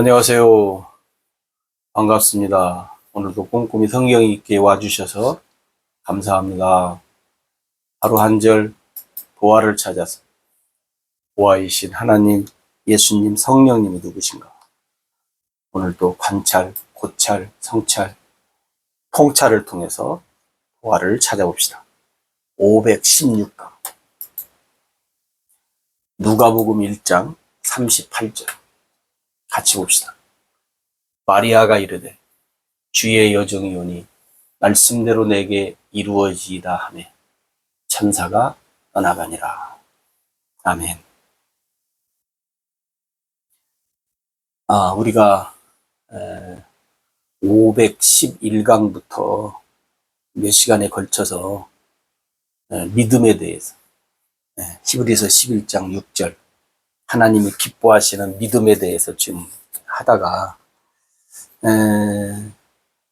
안녕하세요. 반갑습니다. 오늘도 꼼꼼히 성경 있게 와주셔서 감사합니다. 하루 한 절 보화를 찾아서 보화이신 하나님, 예수님, 성령님이 누구신가? 오늘도 관찰, 고찰, 성찰, 통찰을 통해서 보화를 찾아봅시다. 516강 누가복음 1장 38절 같이 봅시다. 마리아가 이르되 주의 여정이 오니 말씀대로 내게 이루어지이다 하매 천사가 떠나가니라. 아멘. 우리가 511강부터 몇 시간에 걸쳐서 믿음에 대해서 히브리서 11장 6절 하나님이 기뻐하시는 믿음에 대해서 지금 하다가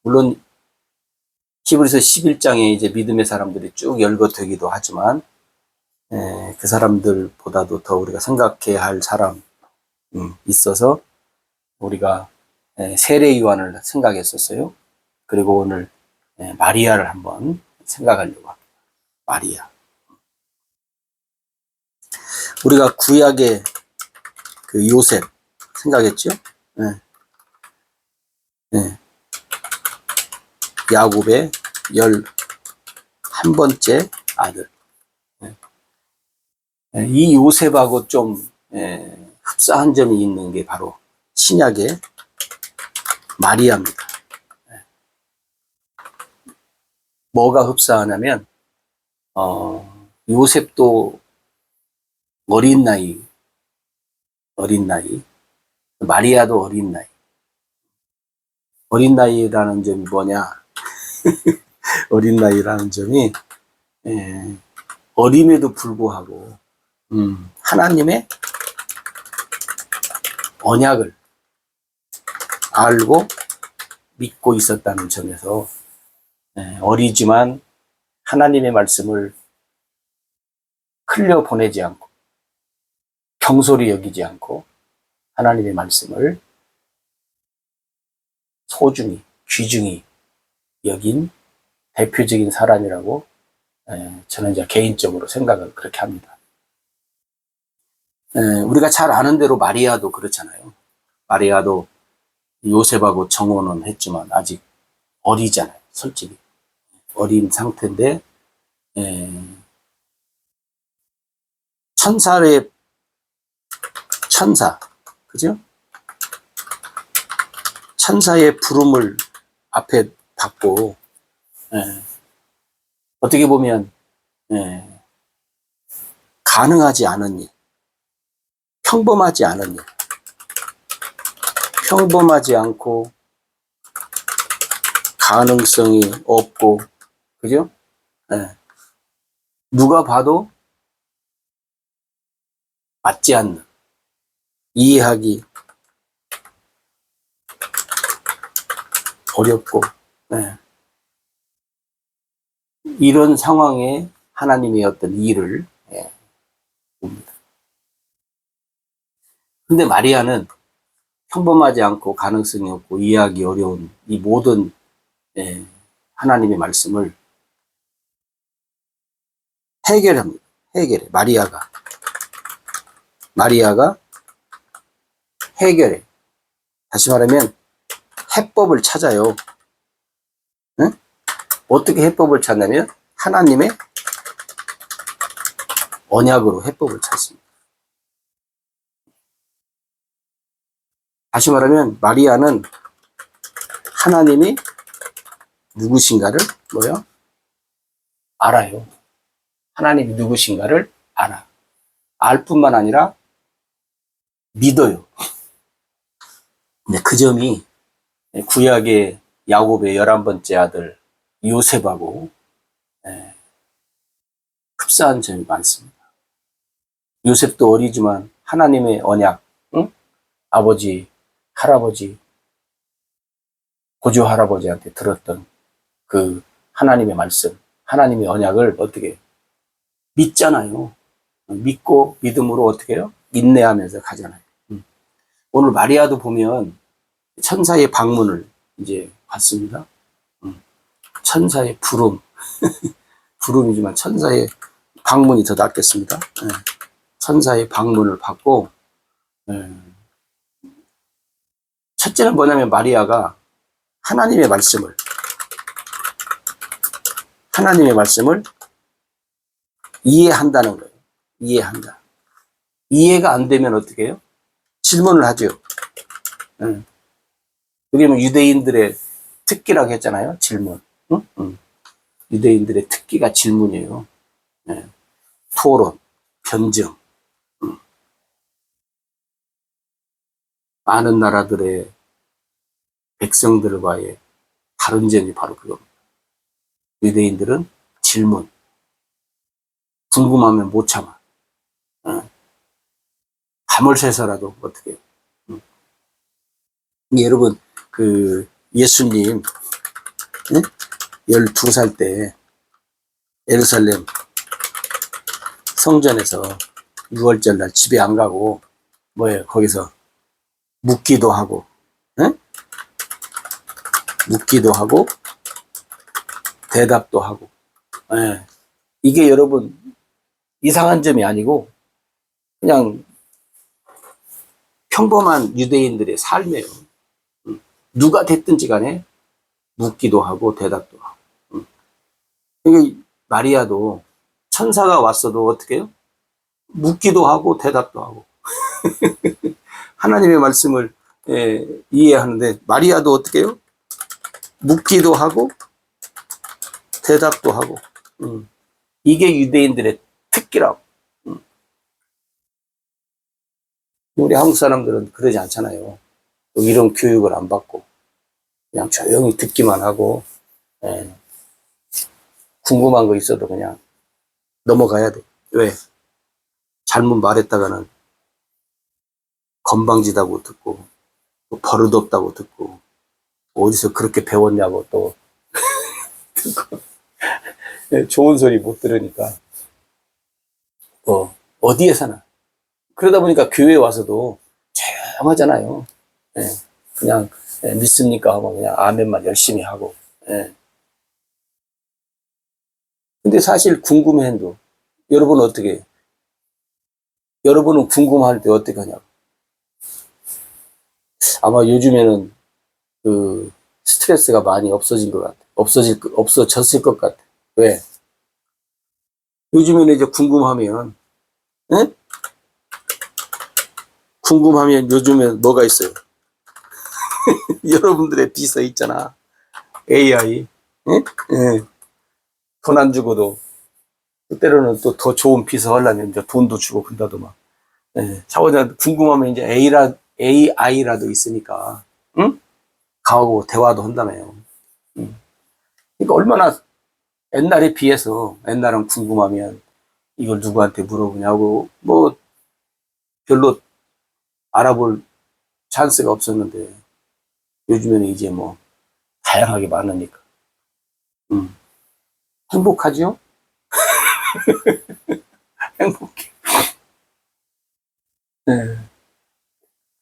물론 히브리서 11장에 이제 믿음의 사람들이 쭉 열거되기도 하지만 그 사람들보다도 더 우리가 생각해야 할 사람 있어서 우리가 세례 요한을 생각했었어요. 그리고 오늘 마리아를 한번 생각하려고 합니다. 마리아. 우리가 구약의 그 요셉 생각했죠? 야곱의 11번째 아들. 이 요셉하고 좀 흡사한 점이 있는 게 바로 신약의 마리아입니다. 뭐가 흡사하냐면 요셉도 어린 나이, 마리아도 어린 나이. 어린 나이라는 점이 뭐냐? 어린 나이라는 점이 어림에도 불구하고 하나님의 언약을 알고 믿고 있었다는 점에서 어리지만 하나님의 말씀을 흘려보내지 않고 경솔히 여기지 않고 하나님의 말씀을 소중히 귀중히 여긴 대표적인 사람이라고 저는 이제 개인적으로 생각을 그렇게 합니다. 우리가 잘 아는 대로 마리아도 그렇잖아요. 마리아도 요셉하고 정혼은 했지만 아직 어리잖아요. 솔직히 어린 상태인데 천사 그죠? 천사의 부름을 앞에 받고 어떻게 보면 가능하지 않은 일, 평범하지 않은 일, 평범하지 않고 가능성이 없고 그죠? 누가 봐도 맞지 않는, 이해하기 어렵고 이런 상황에 하나님의 어떤 일을 봅니다. 근데 마리아는 평범하지 않고 가능성이 없고 이해하기 어려운 이 모든 하나님의 말씀을 해결합니다. 해결해. 마리아가 해결해. 다시 말하면 해법을 찾아요. 응? 어떻게 해법을 찾냐면 하나님의 언약으로 해법을 찾습니다. 다시 말하면 마리아는 하나님이 누구신가를 알아요. 하나님이 누구신가를 알아. 알 뿐만 아니라 믿어요. 근데 그 점이 구약의 야곱의 11번째 아들 요셉하고 흡사한 점이 많습니다. 요셉도 어리지만 하나님의 언약, 아버지, 할아버지, 고조 할아버지한테 들었던 그 하나님의 말씀, 하나님의 언약을 어떻게 믿잖아요. 믿고 믿음으로 어떻게 해요? 인내하면서 가잖아요. 오늘 마리아도 보면 천사의 방문을 이제 받습니다. 천사의 부름. 부름이지만 천사의 방문이 더 낫겠습니다. 예. 천사의 방문을 받고, 예. 첫째는 뭐냐면 마리아가 하나님의 말씀을 이해한다는 거예요. 이해한다. 이해가 안 되면 어떻게 해요? 질문을 하죠. 예. 그게 뭐 유대인들의 특기라고 했잖아요. 질문. 응? 응. 유대인들의 특기가 질문이에요. 예. 토론, 변증. 많은 나라들의 백성들과의 다른 점이 바로 그겁니다. 유대인들은 질문. 궁금하면 못 참아. 밤을 새서라도 어떻게 해요. 여러분, 예수님, 12살 때 예루살렘 성전에서 6월절 날 집에 안 가고, 거기서 묻기도 하고, 묻기도 하고, 대답도 하고, 이게 여러분, 이상한 점이 아니고, 그냥 평범한 유대인들의 삶이에요. 누가 됐든지 간에 묻기도 하고, 대답도 하고. 이게 마리아도 천사가 왔어도 어떻게 해요? 묻기도 하고, 대답도 하고. 하나님의 말씀을 이해하는데, 마리아도 어떻게 해요? 묻기도 하고, 대답도 하고. 이게 유대인들의 특기라고. 우리 한국 사람들은 그러지 않잖아요. 이런 교육을 안 받고 그냥 조용히 듣기만 하고, 궁금한 거 있어도 그냥 넘어가야 돼. 왜? 잘못 말했다가는 건방지다고 듣고, 또 버릇없다고 듣고, 어디서 그렇게 배웠냐고 또 듣고, 좋은 소리 못 들으니까 어디에서나. 그러다 보니까 교회에 와서도 조용하잖아요. 그냥 믿습니까 하고 그냥 아멘만 열심히 하고. 근데 사실 궁금해도 여러분은 어떻게 해요? 여러분은 궁금할 때 어떻게 하냐고. 아마 요즘에는 스트레스가 많이 없어진 것 같아. 없어졌을 것 같아. 왜? 요즘에는 이제 궁금하면, 궁금하면 요즘에 뭐가 있어요? 여러분들의 비서 있잖아. AI. 돈 안 주고도, 때로는 또 더 좋은 비서 하려면 이제 돈도 주고 근다도 막. 자고자 궁금하면 이제 AI라도 있으니까, 응? 가고 대화도 한다며요. 그러니까 얼마나 옛날에 비해서, 옛날은 궁금하면 이걸 누구한테 물어보냐고, 별로 알아볼 찬스가 없었는데, 요즘에는 이제 다양하게 많으니까. 행복하죠? 행복해. 네.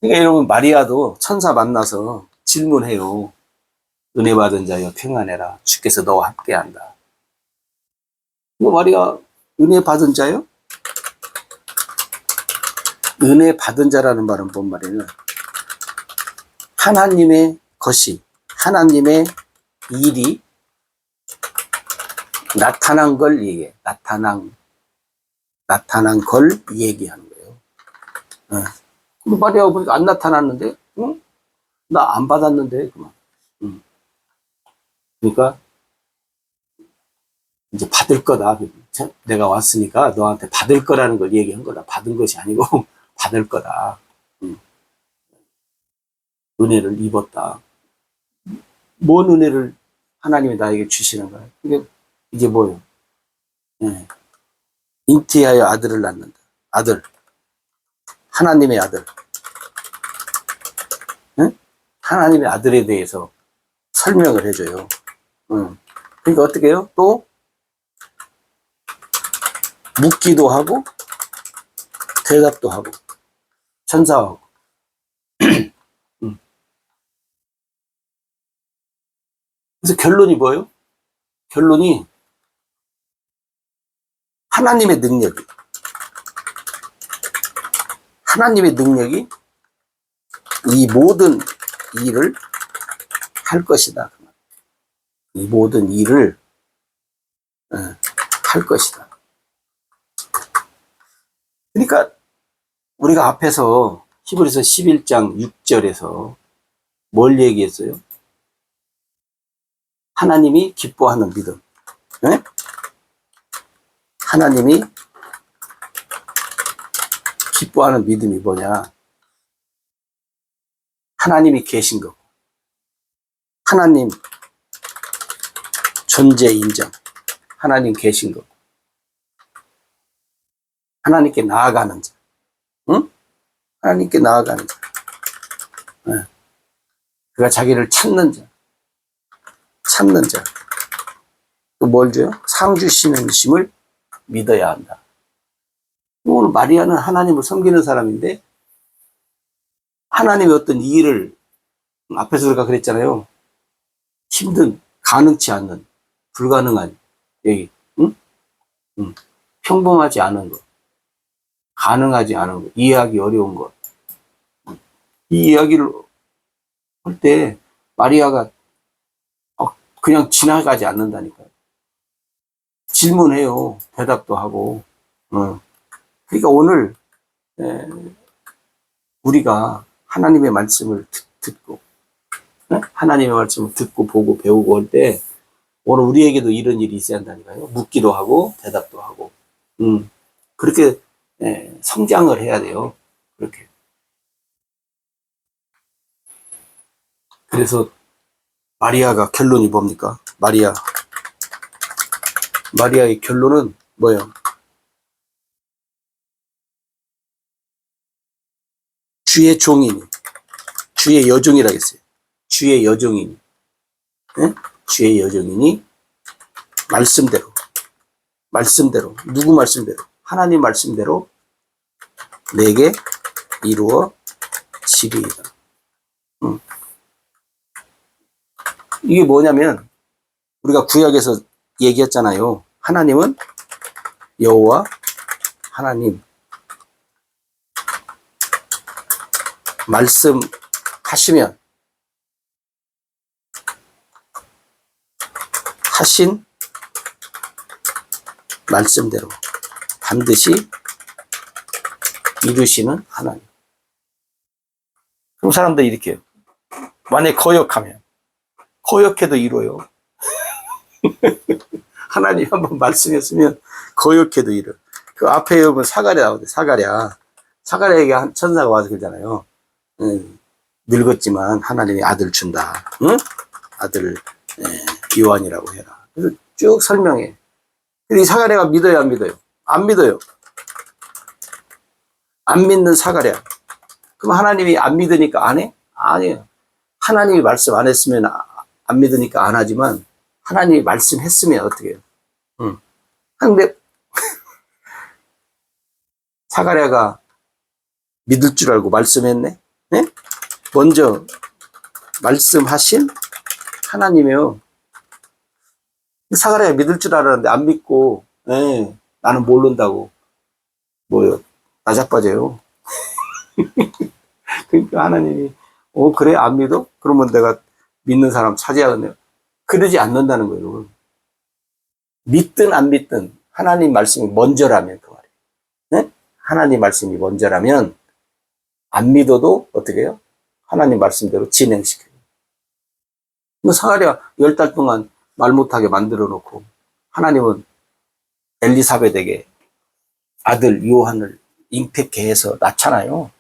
그러니까 여러분, 마리아도 천사 만나서 질문해요. 은혜 받은 자여 평안해라. 주께서 너와 함께한다. 마리아, 은혜 받은 자요? 은혜 받은 자라는 말은 뭔 말이에요? 하나님의 것이, 하나님의 일이 나타난 걸 얘기해. 나타난 걸 얘기하는 거예요. 마리아가 보니까 안 나타났는데, 응? 나 안 받았는데, 그만. 그러니까, 이제 받을 거다. 내가 왔으니까 너한테 받을 거라는 걸 얘기한 거다. 받은 것이 아니고, 받을 거다. 은혜를 입었다. 뭔 은혜를 하나님이 나에게 주시는 거야? 이게 뭐예요? 잉태하여 아들을 낳는다. 아들. 하나님의 아들. 하나님의 아들에 대해서 설명을 해줘요. 그러니까 어떻게 해요? 또 묻기도 하고 대답도 하고 천사하고 그래서 결론이 뭐예요? 결론이 하나님의 능력이 이 모든 일을 할 것이다. 이 모든 일을 할 것이다. 그러니까 우리가 앞에서 히브리서 11장 6절에서 뭘 얘기했어요? 하나님이 기뻐하는 믿음. 네? 하나님이 기뻐하는 믿음이 뭐냐? 하나님이 계신 거. 하나님 존재 인정. 하나님 계신 거. 하나님께 나아가는 자. 응? 하나님께 나아가는 자. 네. 그가 자기를 찾는 자. 또 뭘 줘요? 상 주시는 심을 믿어야 한다. 오늘 마리아는 하나님을 섬기는 사람인데 하나님의 어떤 일을 앞에서 우리가 그랬잖아요. 힘든, 가능치 않는, 불가능한 여기, 응? 평범하지 않은 것, 가능하지 않은 것, 이해하기 어려운 것. 이 이야기를 할 때 마리아가 그냥 지나가지 않는다니까요. 질문해요. 대답도 하고. 그러니까 오늘 우리가 하나님의 말씀을 듣고 하나님의 말씀을 듣고 보고 배우고 할 때 오늘 우리에게도 이런 일이 있어야 한다니까요. 묻기도 하고 대답도 하고 그렇게 성장을 해야 돼요. 그렇게. 그래서 마리아가 결론이 뭡니까? 마리아의 결론은 뭐예요? 주의 종이니, 주의 여종이라 했어요. 주의 여종이니, 주의 여종이니, 말씀대로, 누구 말씀대로? 하나님 말씀대로 내게 이루어지리이다. 이게 뭐냐면, 우리가 구약에서 얘기했잖아요. 하나님은 여호와 하나님. 말씀하시면 하신 말씀대로 반드시 이루시는 하나님. 그럼 사람들이 이렇게 해요. 만약에 거역해도 이뤄요. 하나님 한번 말씀했으면 거역해도 이뤄. 그 앞에 여러분 사가랴 나오는데 사가랴에게 한 천사가 와서 그러잖아요. 늙었지만 하나님이 아들 준다. 응? 아들 요한이라고 해라. 그래서 쭉 설명해. 이 사가랴가 믿어요, 안 믿어요? 안 믿어요. 안 믿는 사가랴. 그럼 하나님이 안 믿으니까 안 해? 아니에요. 하나님이 말씀 안 했으면 안 믿으니까 안 하지만 하나님이 말씀했으면 어떻게 해요? 근데 사가랴가 믿을 줄 알고 말씀했네? 네? 먼저 말씀하신 하나님이요. 사가랴가 믿을 줄 알았는데 안 믿고 나는 모른다고 뭐요? 나자빠져요. 그러니까 하나님이 그래 안 믿어? 그러면 내가 믿는 사람 차지하겠네요. 그러지 않는다는 거예요. 믿든 안 믿든 하나님 말씀이 먼저라면 그 말이에요. 네? 하나님 말씀이 먼저라면 안 믿어도 어떻게 해요? 하나님 말씀대로 진행시켜요. 사가랴 10달 동안 말 못하게 만들어 놓고 하나님은 엘리사벳에게 아들 요한을 잉태케 해서 낳잖아요.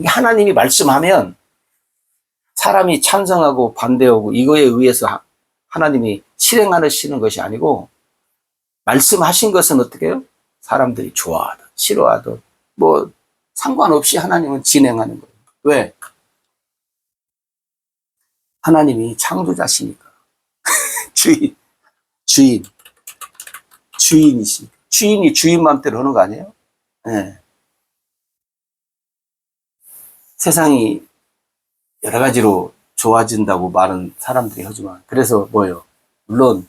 하나님이 말씀하면 사람이 찬성하고 반대하고 이거에 의해서 하나님이 실행하시는 것이 아니고 말씀하신 것은 어떻게 해요? 사람들이 좋아하든 싫어하든 뭐 상관없이 하나님은 진행하는 거예요. 왜? 하나님이 창조자시니까. 주인이시니까. 주인이 주인 맘대로 하는 거 아니에요? 네. 세상이 여러 가지로 좋아진다고 많은 사람들이 하지만, 그래서 뭐예요? 물론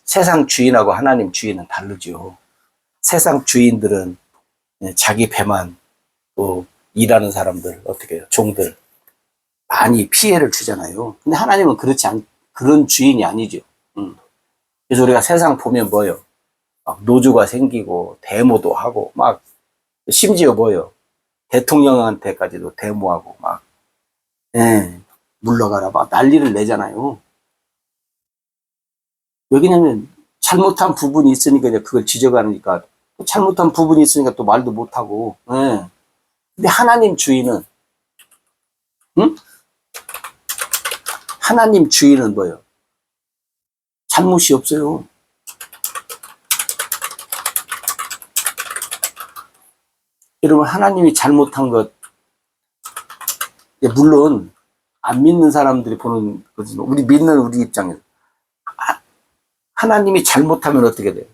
세상 주인하고 하나님 주인은 다르죠. 세상 주인들은 자기 배만, 또 일하는 사람들, 어떻게 해요? 종들 많이 피해를 주잖아요. 근데 하나님은 그런 주인이 아니죠. 그래서 우리가 세상 보면 뭐예요? 막 노조가 생기고 데모도 하고 막, 심지어 뭐예요? 대통령한테까지도 데모하고 막, 물러가라 막 난리를 내잖아요. 왜냐면 잘못한 부분이 있으니까 이제 그걸 지적하니까, 잘못한 부분이 있으니까 또 말도 못하고. 근데 하나님 주인은, 응? 하나님 주인은 뭐예요? 잘못이 없어요. 여러분, 하나님이 잘못한 것, 물론 안 믿는 사람들이 보는 거지만, 우리 믿는 우리 입장에서 하나님이 잘못하면 어떻게 돼요?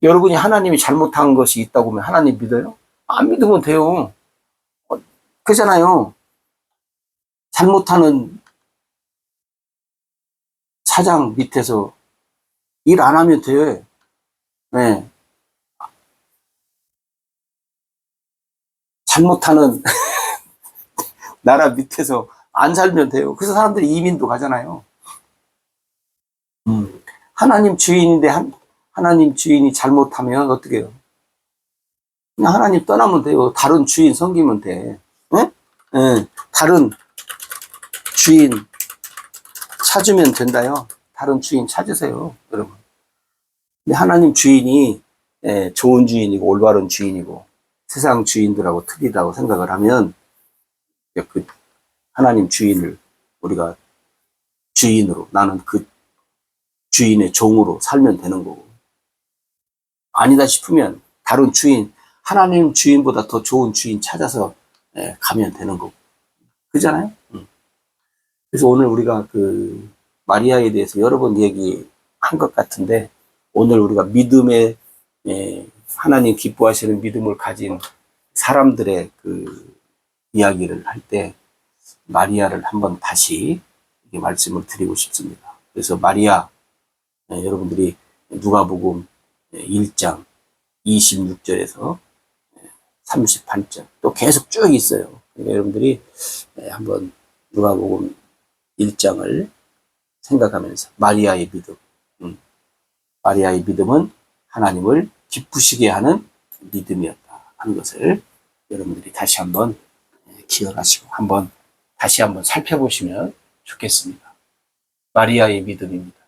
여러분이 하나님이 잘못한 것이 있다고 하면 하나님 믿어요? 안 믿으면 돼요. 그잖아요. 잘못하는 사장 밑에서 일 안 하면 돼. 네. 잘못하는 나라 밑에서 안 살면 돼요. 그래서 사람들이 이민도 가잖아요. 하나님 주인인데 하나님 주인이 잘못하면 어떻게 해요? 그냥 하나님 떠나면 돼요. 다른 주인 섬기면 돼. 네? 네. 다른 주인 찾으면 된다요. 다른 주인 찾으세요, 여러분. 근데 하나님 주인이 좋은 주인이고 올바른 주인이고 세상 주인들하고 틀리다고 생각을 하면, 그 하나님 주인을 우리가 주인으로, 나는 그 주인의 종으로 살면 되는 거고, 아니다 싶으면 다른 주인, 하나님 주인보다 더 좋은 주인 찾아서 가면 되는 거고. 그잖아요? 그래서 오늘 우리가 그 마리아에 대해서 여러 번 얘기한 것 같은데, 오늘 우리가 믿음의, 하나님 기뻐하시는 믿음을 가진 사람들의 그 이야기를 할 때 마리아를 한번 다시 말씀을 드리고 싶습니다. 그래서 마리아, 여러분들이 누가복음 1장 26절에서 38절 또 계속 쭉 있어요. 그러니까 여러분들이 한번 누가복음 1장을 생각하면서 마리아의 믿음, 마리아의 믿음은 하나님을 기쁘시게 하는 믿음이었다 하는 것을 여러분들이 다시 한번 기억하시고 다시 한번 살펴보시면 좋겠습니다. 마리아의 믿음입니다.